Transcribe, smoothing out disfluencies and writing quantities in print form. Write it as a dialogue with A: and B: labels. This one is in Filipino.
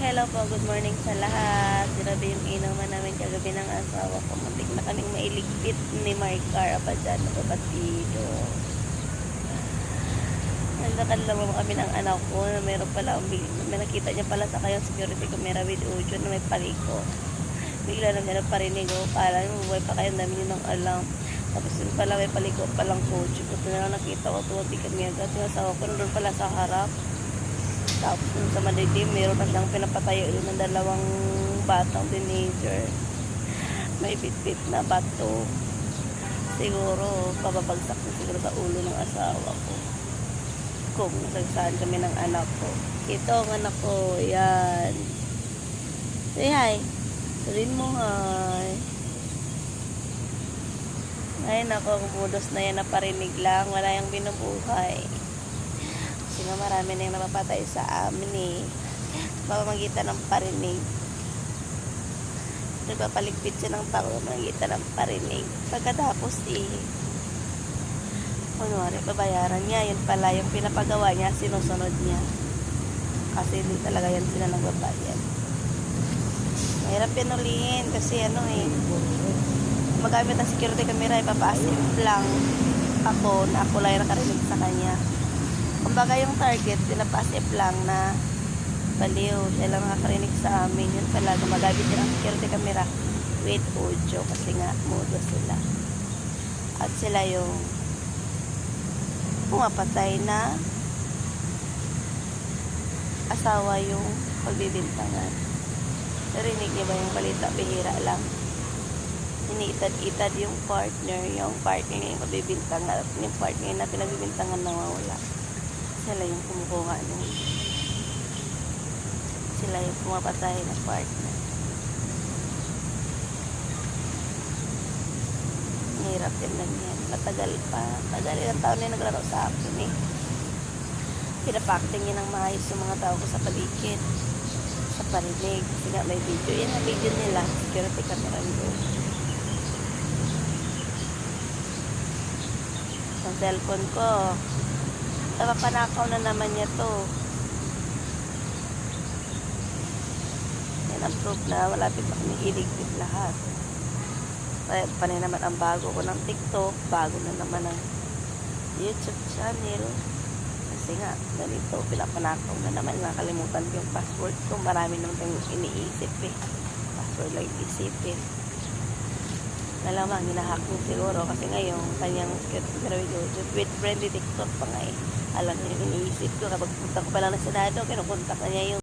A: Hello po, good morning sa lahat. Grabe yung inuman namin kagabi ng asawa ko. Muntik na kaming mailigpit ni Marcar pa dyan, kapatido. Nagkakadala mo kami ng anak ko na mayroon pala, may nakita niya pala sa kayong security camera with audio na may paliko. Bigla na niya naparinig ko, parang buhay pa kayo, dami niyo ng alam. Tapos yun pala may paliko palang coach. Buto na lang nakita ko, tuwati kami agad. Yung asawa ko nandun pala sa harap. Tapos dun sa madilim, meron na siyang pinapatayo yun ng dalawang batang teenager. May bit-bit na bato. Siguro, pababagsak na siguro sa ulo ng asawa ko. Kung nagsasaan kami ng anak ko. Ito ang anak ko, yan. Say hi. Sabihin mo hi. Ay nako, kumudos na yan, naparinig lang. Wala yung binubuhay. Kasi nga marami na yung napapatay sa amin eh. Pamamagitan ng parinig. Nagpapaligpit siya ng tao, pamamagitan ng parinig. Pagkatapos kunwari, babayaran niya. Yun pala, yung pinapagawa niya, sinusunod niya. Kasi hindi talaga yan sila nagbabayad. Mahirap yan ulihin kasi magamit ang security camera, ipapa-asip lang ako na ako lang nakarinig sa kanya. Kumbaga yung target, pinapa-asip lang na baliw, siya lang nakarinig sa amin. Yun pala, gumagamit din ang security camera with audio kasi nga modo sila. At sila yung pumapatay na asawa yung pagbibintangan. Narinig niyo ba yung balita? Bihira lang. Iniitad-itad yung partner yung yung pagbibintangan at yung partner na pinagbibintangan na mawala. Sila yung kumukuha nun. Sila yung pumapatay na partner. Hirap din lang yan. Matagal pa. Tagal ilang taon na naglaro sa akin eh. Pinapacting yun ng maayos yung mga tao ko sa paligid. Sa parinig. Kasi nga may video. Yan ang video nila. Security camera nito. Ang cellphone ko. Napapanakaw na naman niya to. Yan ang proof na malapit na kami iligpit lahat. Panay naman ang bago ko ng TikTok. Bago na naman ang YouTube channel. Kasi nga, ganito, pinapanakaw na naman. Nakalimutan ko yung password ko. Marami naman tayong iniisip eh. Password lang isipin. Malamang, hinahack mo siguro. Kasi ngayon, kanyang YouTube with friendly TikTok pa nga eh. Alam niyo yung iniisip ko. Kapag punta ko pa lang ng Senado, kinukontak na niya yung